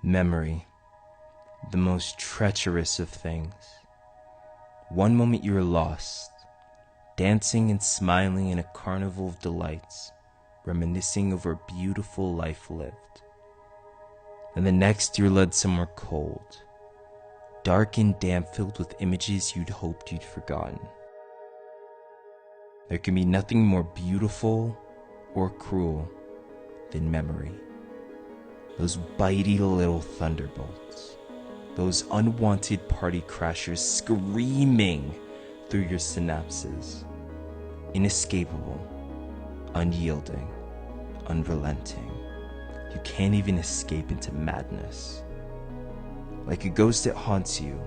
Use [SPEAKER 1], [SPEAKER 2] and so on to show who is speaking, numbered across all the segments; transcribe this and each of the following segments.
[SPEAKER 1] Memory, the most treacherous of things. One moment you are lost, dancing and smiling in a carnival of delights, reminiscing over a beautiful life lived. And the next you're led somewhere cold, dark and damp, filled with images you'd hoped you'd forgotten. There can be nothing more beautiful or cruel than memory. Those bitey little thunderbolts, those unwanted party crashers screaming through your synapses, inescapable, unyielding, unrelenting. You can't even escape into madness. Like a ghost that haunts you,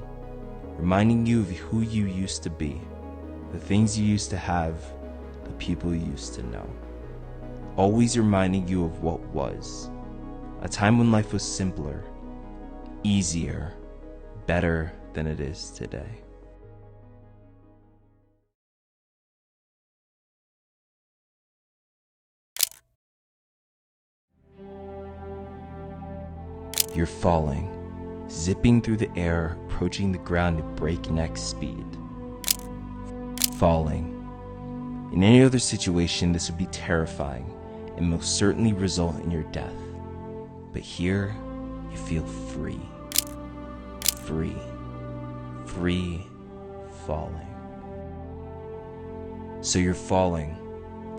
[SPEAKER 1] reminding you of who you used to be, the things you used to have, the people you used to know. Always reminding you of what was. A time when life was simpler, easier, better than it is today. You're falling, zipping through the air, approaching the ground at breakneck speed. Falling. In any other situation, this would be terrifying and most certainly result in your death. But here, you feel free. Free. Free falling. So you're falling.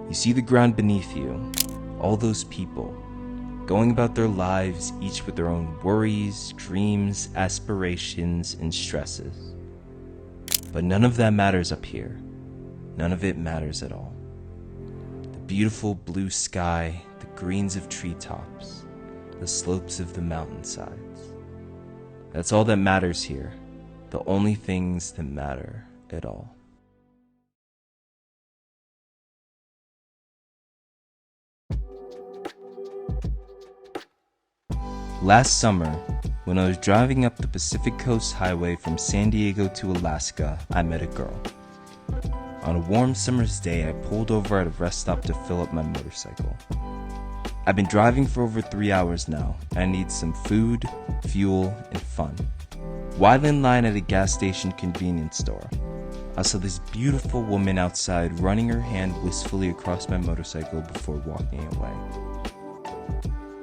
[SPEAKER 1] You see the ground beneath you, all those people, going about their lives, each with their own worries, dreams, aspirations, and stresses. But none of that matters up here. None of it matters at all. The beautiful blue sky, the greens of treetops, the slopes of the mountainsides. That's all that matters here. The only things that matter at all. Last summer, when I was driving up the Pacific Coast Highway from San Diego to Alaska, I met a girl. On a warm summer's day, I pulled over at a rest stop to fill up my motorcycle. I've been driving for over 3 hours now, and I need some food, fuel, and fun. While in line at a gas station convenience store, I saw this beautiful woman outside running her hand wistfully across my motorcycle before walking away.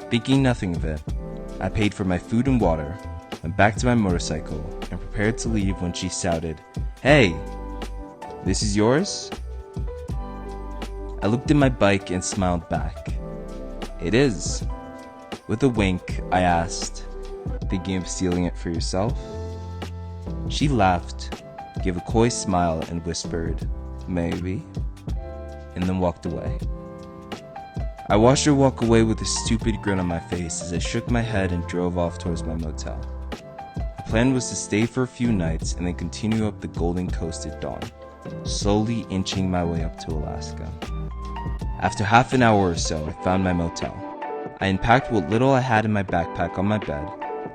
[SPEAKER 1] Thinking nothing of it, I paid for my food and water, went back to my motorcycle, and prepared to leave when she shouted, "Hey, this is yours?" I looked at my bike and smiled back. "It is." With a wink, I asked, "Thinking of stealing it for yourself?" She laughed, gave a coy smile, and whispered, "Maybe," and then walked away. I watched her walk away with a stupid grin on my face as I shook my head and drove off towards my motel. The plan was to stay for a few nights and then continue up the Golden Coast at dawn, slowly inching my way up to Alaska. After half an hour or so, I found my motel. I unpacked what little I had in my backpack on my bed,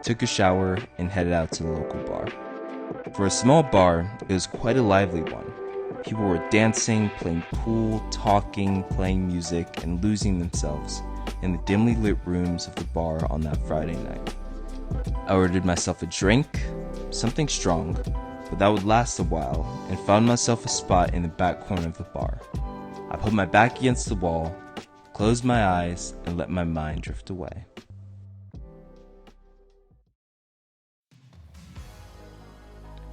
[SPEAKER 1] took a shower, and headed out to the local bar. For a small bar, it was quite a lively one. People were dancing, playing pool, talking, playing music, and losing themselves in the dimly lit rooms of the bar on that Friday night. I ordered myself a drink, something strong, but that would last a while, and found myself a spot in the back corner of the bar. I put my back against the wall, closed my eyes, and let my mind drift away.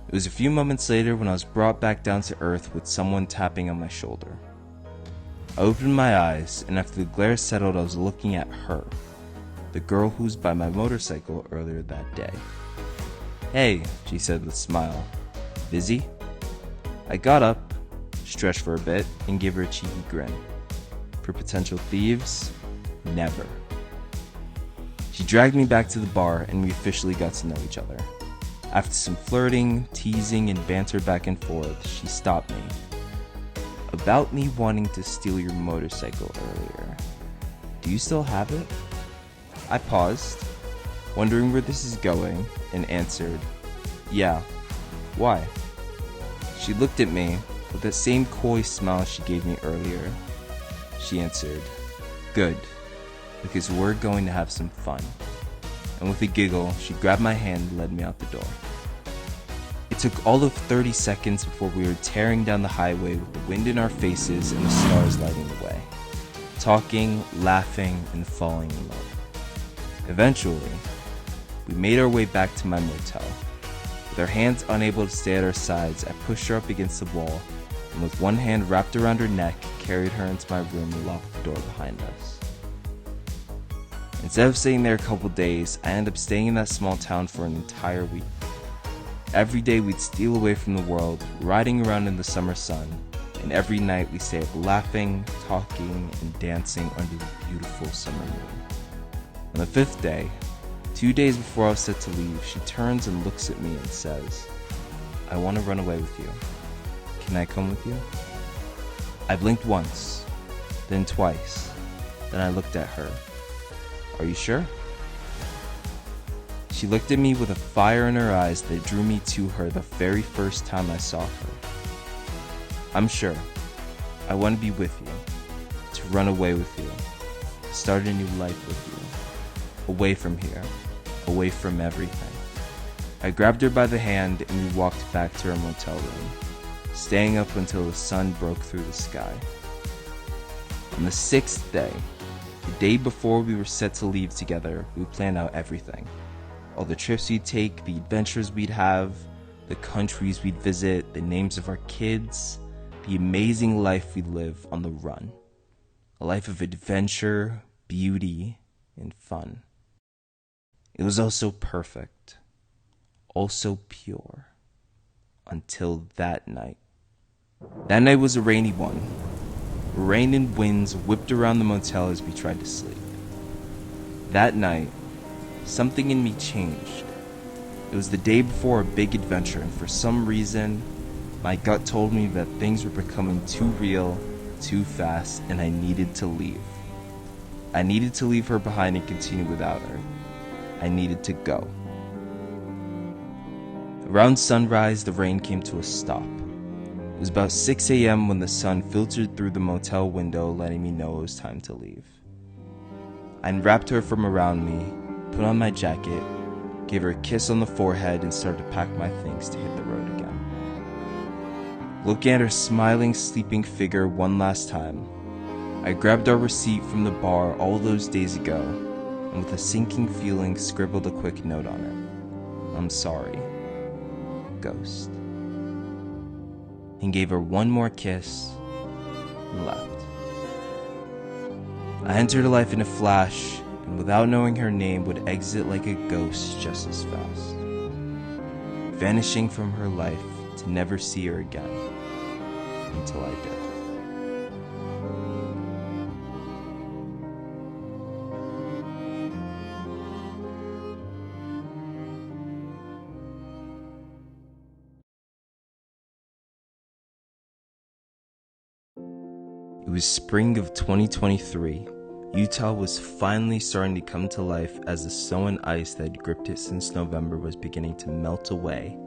[SPEAKER 1] It was a few moments later when I was brought back down to earth with someone tapping on my shoulder. I opened my eyes, and after the glare settled, I was looking at her, the girl who was by my motorcycle earlier that day. "Hey," she said with a smile. "Busy?" I got up, stretched for a bit, and gave her a cheeky grin. For potential thieves, never. She dragged me back to the bar, and we officially got to know each other. After some flirting, teasing, and banter back and forth, she stopped me. "About me wanting to steal your motorcycle earlier. Do you still have it?" I paused, wondering where this is going, and answered, "Yeah. Why?" She looked at me with that same coy smile she gave me earlier. She answered, "Good, because we're going to have some fun, and with a giggle, she grabbed my hand and led me out the door. It took all of 30 seconds before we were tearing down the highway with the wind in our faces and the stars lighting the way, talking, laughing, and falling in love. Eventually, we made our way back to my motel. With our hands unable to stay at our sides, I pushed her up against the wall, and with one hand wrapped around her neck, carried her into my room and locked the door behind us. Instead of staying there a couple days, I ended up staying in that small town for an entire week. Every day we'd steal away from the world, riding around in the summer sun, and every night we stayed up laughing, talking, and dancing under the beautiful summer moon. On the 5th day, 2 days before I was set to leave, she turns and looks at me and says, "I want to run away with you. Can I come with you?" I blinked once, then twice, then I looked at her. "Are you sure?" She looked at me with a fire in her eyes that drew me to her the very first time I saw her. "I'm sure. I want to be with you, to run away with you, to start a new life with you, away from here, away from everything." I grabbed her by the hand and we walked back to our motel room, staying up until the sun broke through the sky. On the 6th day, the day before we were set to leave together, we planned out everything. All the trips we'd take, the adventures we'd have, the countries we'd visit, the names of our kids, the amazing life we'd live on the run. A life of adventure, beauty, and fun. It was all so perfect, all so pure, until that night. That night was a rainy one. Rain and winds whipped around the motel as we tried to sleep. That night, something in me changed. It was the day before a big adventure, and for some reason, my gut told me that things were becoming too real, too fast, and I needed to leave. I needed to leave her behind and continue without her. I needed to go. Around sunrise, the rain came to a stop. It was about 6 a.m. when the sun filtered through the motel window, letting me know it was time to leave. I unwrapped her from around me, put on my jacket, gave her a kiss on the forehead, and started to pack my things to hit the road again. Looking at her smiling, sleeping figure one last time, I grabbed our receipt from the bar all those days ago, and with a sinking feeling scribbled a quick note on it. "I'm sorry, Ghost," and gave her one more kiss and left. I entered her life in a flash, and without knowing her name would exit like a ghost just as fast, vanishing from her life to never see her again until I did. It was spring of 2023. Utah was finally starting to come to life as the snow and ice that had gripped it since November was beginning to melt away,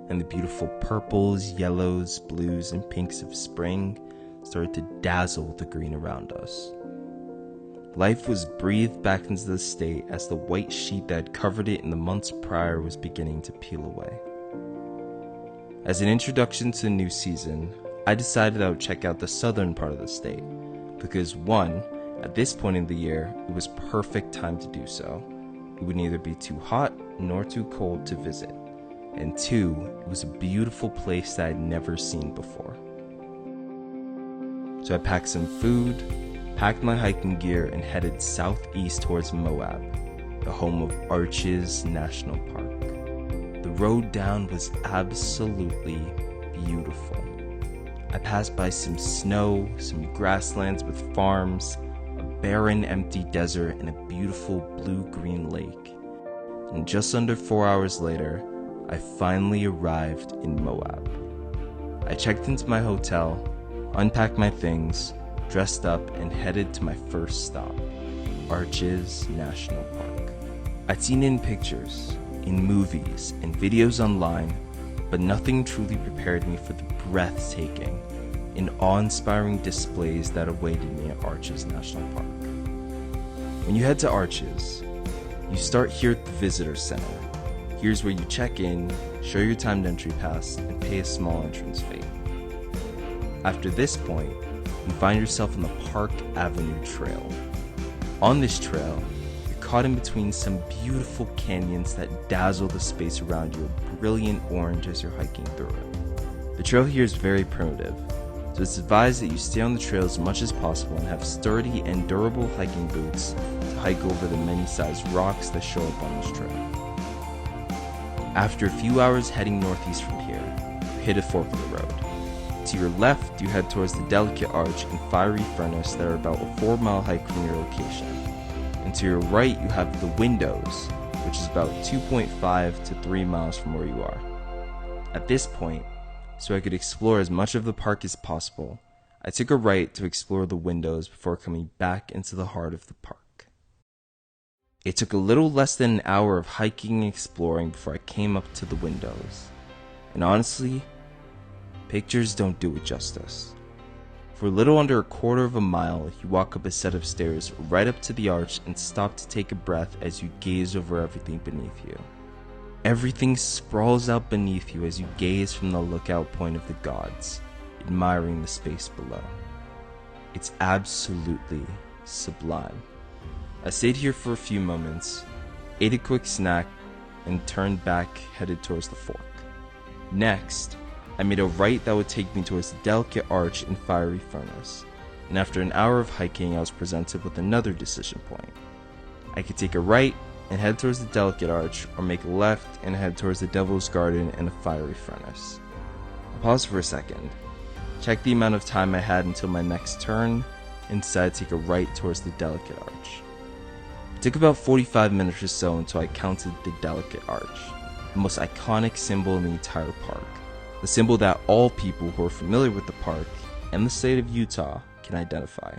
[SPEAKER 1] and the beautiful purples, yellows, blues, and pinks of spring started to dazzle the green around us. Life was breathed back into the state as the white sheet that had covered it in the months prior was beginning to peel away. As an introduction to the new season, I decided I would check out the southern part of the state, because one, at this point in the year, it was perfect time to do so. It would neither be too hot nor too cold to visit, and two, it was a beautiful place that I'd never seen before. So I packed some food, packed my hiking gear, and headed southeast towards Moab, the home of Arches National Park. The road down was absolutely beautiful. I passed by some snow, some grasslands with farms, a barren empty desert, and a beautiful blue-green lake. And just under 4 hours later, I finally arrived in Moab. I checked into my hotel, unpacked my things, dressed up, and headed to my first stop, Arches National Park. I'd seen it in pictures, in movies, and videos online, but nothing truly prepared me for the breathtaking and awe-inspiring displays that awaited me at Arches National Park. When you head to Arches, You start here at the visitor center. Here's where you check in, show your timed entry pass, and pay a small entrance fee. After this point, you find yourself on the Park Avenue Trail. On this trail, you're caught in between some beautiful canyons that dazzle the space around you with brilliant orange as you're hiking through it. The trail here is very primitive, so it's advised that you stay on the trail as much as possible and have sturdy and durable hiking boots to hike over the many-sized rocks that show up on this trail. After a few hours heading northeast from here, you hit a fork of the road. To your left, you head towards the Delicate Arch and Fiery Furnace that are about a 4-mile hike from your location. And to your right, you have the Windows, which is about 2.5 to 3 miles from where you are. At this point, so I could explore as much of the park as possible, I took a right to explore the Windows before coming back into the heart of the park. It took a little less than an hour of hiking and exploring before I came up to the Windows. And honestly, pictures don't do it justice. For a little under a quarter of a mile, you walk up a set of stairs right up to the arch and stop to take a breath as you gaze over everything beneath you. Everything sprawls out beneath you as you gaze from the lookout point of the gods, admiring the space below. It's absolutely sublime. I stayed here for a few moments, ate a quick snack, and turned back, headed towards the fork. Next, I made a right that would take me towards the Delicate Arch and Fiery Furnace, and after an hour of hiking, I was presented with another decision point. I could take a right and head towards the Delicate Arch, or make a left and head towards the Devil's Garden and a Fiery Furnace. I paused for a second, checked the amount of time I had until my next turn, and decided to take a right towards the Delicate Arch. It took about 45 minutes or so until I counted the Delicate Arch, the most iconic symbol in the entire park, the symbol that all people who are familiar with the park and the state of Utah can identify.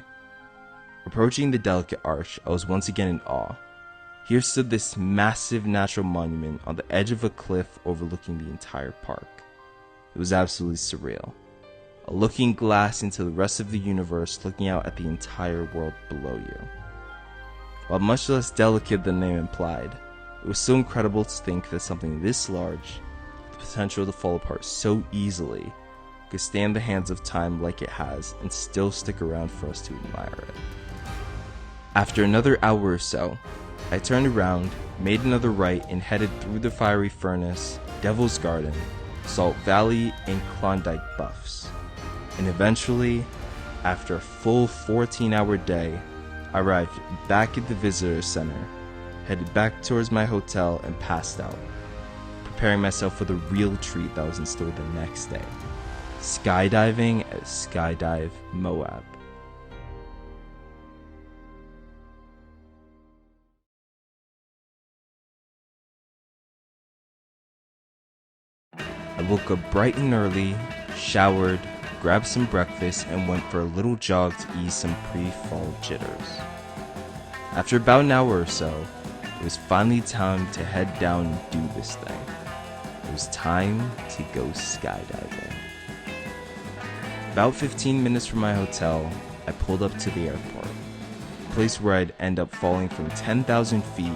[SPEAKER 1] Approaching the Delicate Arch, I was once again in awe. Here stood this massive natural monument on the edge of a cliff overlooking the entire park. It was absolutely surreal. A looking glass into the rest of the universe, looking out at the entire world below you. While much less delicate than the name implied, it was so incredible to think that something this large, with the potential to fall apart so easily, could stand the hands of time like it has and still stick around for us to admire it. After another hour or so, I turned around, made another right, and headed through the Fiery Furnace, Devil's Garden, Salt Valley, and Klondike Buffs. And eventually, after a full 14-hour day, I arrived back at the visitor center, headed back towards my hotel, and passed out, preparing myself for the real treat that was in store the next day: skydiving at Skydive Moab. I woke up bright and early, showered, grabbed some breakfast, and went for a little jog to ease some pre-fall jitters. After about an hour or so, it was finally time to head down and do this thing. It was time to go skydiving. About 15 minutes from my hotel, I pulled up to the airport, a place where I'd end up falling from 10,000 feet,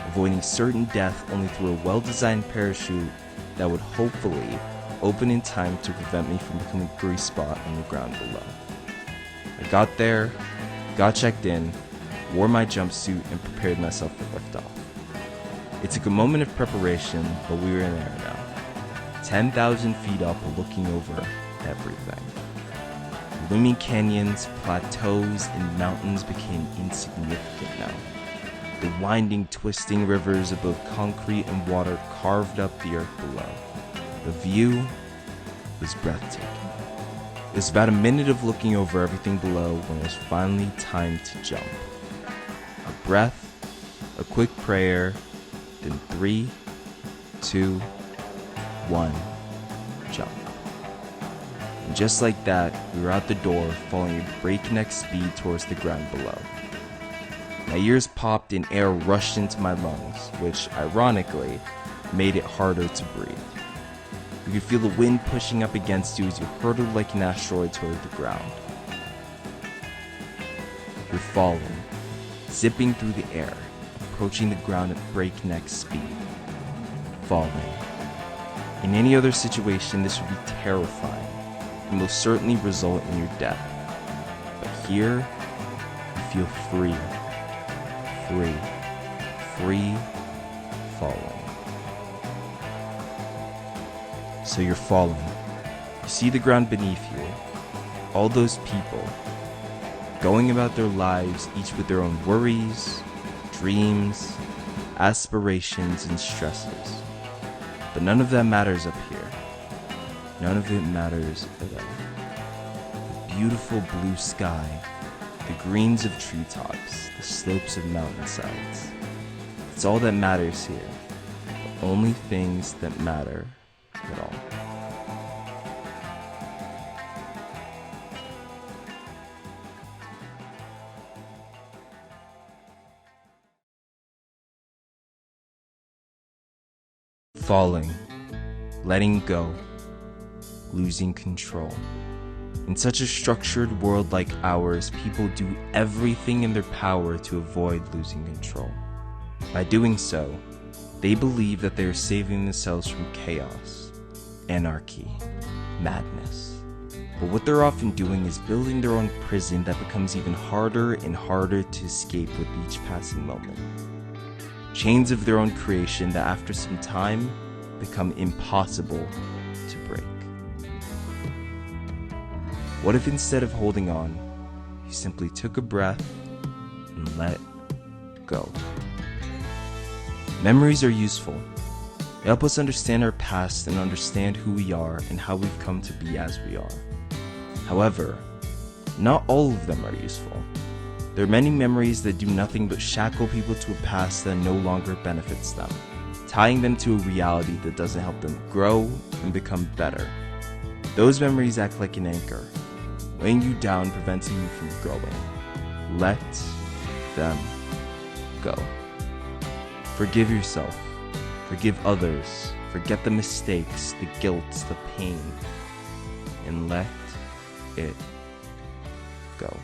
[SPEAKER 1] avoiding certain death only through a well-designed parachute that would hopefully open in time to prevent me from becoming a grease spot on the ground below. I got there, got checked in, wore my jumpsuit, and prepared myself for liftoff. It took a moment of preparation, but we were in there now, 10,000 feet up, looking over everything. Looming canyons, plateaus, and mountains became insignificant now. The winding, twisting rivers of both concrete and water carved up the earth below. The view was breathtaking. It was about a minute of looking over everything below when it was finally time to jump. A breath, a quick prayer, then 3, 2, 1, jump. And just like that, we were out the door, falling at breakneck speed towards the ground below. My ears popped and air rushed into my lungs, which, ironically, made it harder to breathe. You could feel the wind pushing up against you as you hurtled like an asteroid toward the ground. You're falling, zipping through the air, approaching the ground at breakneck speed, falling. In any other situation, this would be terrifying and will certainly result in your death. But here, you feel free falling. So you're falling. You see the ground beneath you, all those people, going about their lives, each with their own worries, dreams, aspirations, and stresses. But none of that matters up here. None of it matters at all. The beautiful blue sky, the greens of treetops, the slopes of mountainsides. It's all that matters here. The only things that matter at all. Falling, letting go, losing control. In such a structured world like ours, people do everything in their power to avoid losing control. By doing so, they believe that they are saving themselves from chaos, anarchy, madness. But what they're often doing is building their own prison that becomes even harder and harder to escape with each passing moment. Chains of their own creation that after some time become impossible to break. What if instead of holding on, you simply took a breath and let go? Memories are useful. They help us understand our past and understand who we are and how we've come to be as we are. However, not all of them are useful. There are many memories that do nothing but shackle people to a past that no longer benefits them, tying them to a reality that doesn't help them grow and become better. Those memories act like an anchor, weighing you down, preventing you from growing. Let them go. Forgive yourself. Forgive others. Forget the mistakes, the guilt, the pain, and let it go.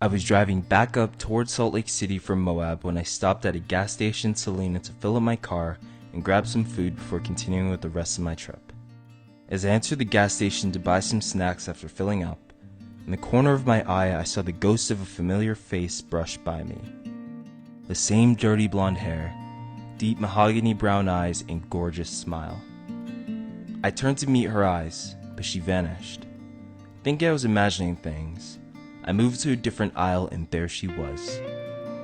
[SPEAKER 1] I was driving back up towards Salt Lake City from Moab when I stopped at a gas station in Salina to fill up my car and grab some food before continuing with the rest of my trip. As I entered the gas station to buy some snacks after filling up, in the corner of my eye I saw the ghost of a familiar face brush by me. The same dirty blonde hair, deep mahogany brown eyes, and gorgeous smile. I turned to meet her eyes, but she vanished. Thinking I was imagining things, I moved to a different aisle and there she was,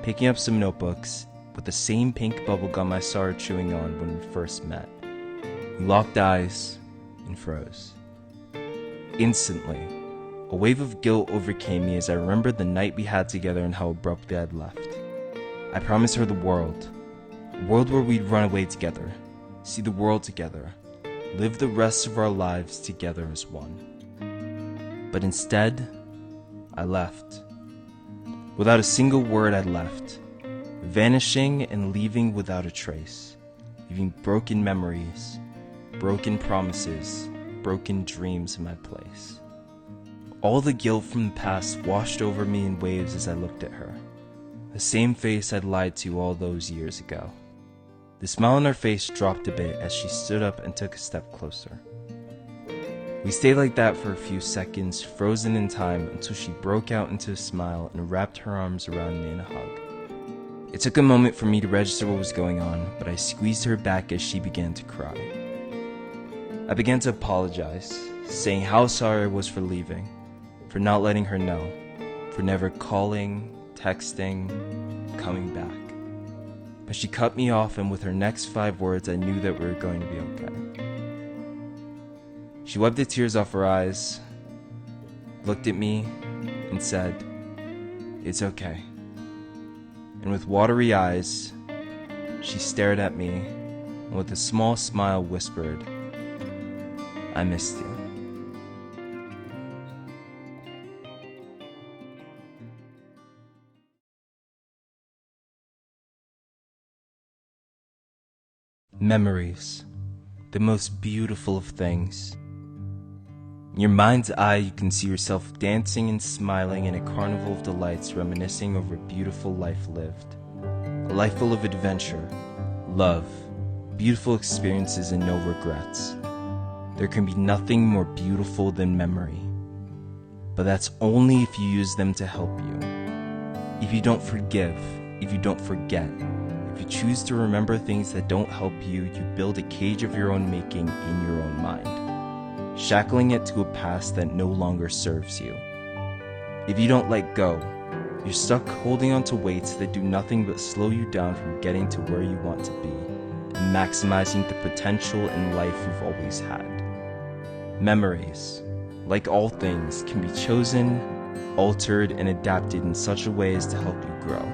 [SPEAKER 1] picking up some notebooks with the same pink bubblegum I saw her chewing on when we first met. We locked eyes and froze. Instantly, a wave of guilt overcame me as I remembered the night we had together and how abruptly I'd left. I promised her the world, a world where we'd run away together, see the world together, live the rest of our lives together as one. But instead, I left. Without a single word, I left, vanishing and leaving without a trace, leaving broken memories, broken promises, broken dreams in my place. All the guilt from the past washed over me in waves as I looked at her, the same face I'd lied to all those years ago. The smile on her face dropped a bit as she stood up and took a step closer. We stayed like that for a few seconds, frozen in time, until she broke out into a smile and wrapped her arms around me in a hug. It took a moment for me to register what was going on, but I squeezed her back as she began to cry. I began to apologize, saying how sorry I was for leaving, for not letting her know, for never calling, texting, coming back. But she cut me off, and with her next 5 words I knew that we were going to be okay. She wiped the tears off her eyes, looked at me, and said, "It's okay." And with watery eyes, she stared at me, and with a small smile whispered, "I missed you." Memories, the most beautiful of things. In your mind's eye, you can see yourself dancing and smiling in a carnival of delights, reminiscing over a beautiful life lived. A life full of adventure, love, beautiful experiences, and no regrets. There can be nothing more beautiful than memory. But that's only if you use them to help you. If you don't forgive, if you don't forget, if you choose to remember things that don't help you, you build a cage of your own making in your own mind, shackling it to a past that no longer serves you. If you don't let go, you're stuck holding on to weights that do nothing but slow you down from getting to where you want to be and maximizing the potential in life you've always had. Memories, like all things, can be chosen, altered, and adapted in such a way as to help you grow.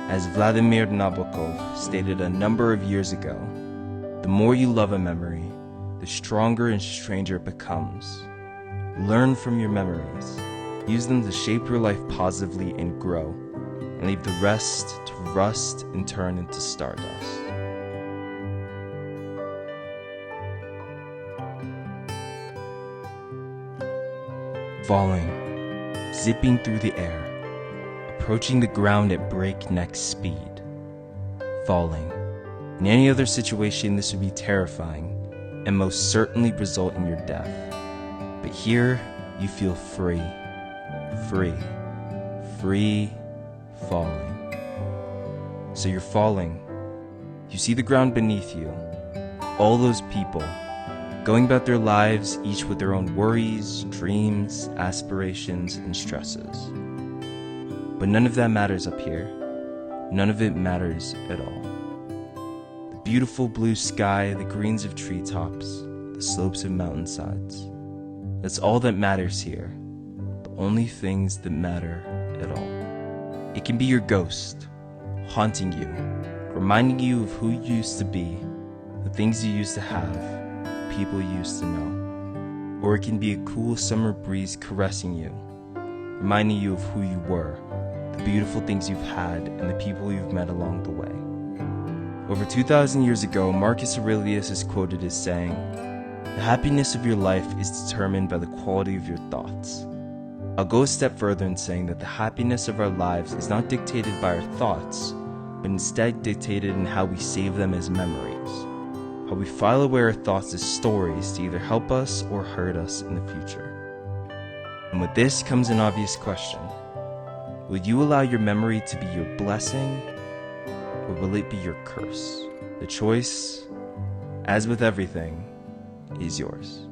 [SPEAKER 1] As Vladimir Nabokov stated a number of years ago, the more you love a memory, the stronger and stranger it becomes. Learn from your memories. Use them to shape your life positively and grow, and leave the rest to rust and turn into stardust. Falling, zipping through the air, approaching the ground at breakneck speed. Falling. In any other situation, this would be terrifying and most certainly result in your death. But here, you feel free, falling. So you're falling. You see the ground beneath you, all those people, going about their lives, each with their own worries, dreams, aspirations, and stresses. But none of that matters up here. None of it matters at all. The beautiful blue sky, the greens of treetops, the slopes of mountainsides. That's all that matters here. The only things that matter at all. It can be your ghost, haunting you, reminding you of who you used to be, the things you used to have, people you used to know. Or it can be a cool summer breeze caressing you, reminding you of who you were, the beautiful things you've had, and the people you've met along the way. Over 2,000 years ago, Marcus Aurelius is quoted as saying, "The happiness of your life is determined by the quality of your thoughts." I'll go a step further in saying that the happiness of our lives is not dictated by our thoughts, but instead dictated in how we save them as memories. How we file away our thoughts as stories to either help us or hurt us in the future. And with this comes an obvious question. Will you allow your memory to be your blessing, or will it be your curse? The choice, as with everything, is yours.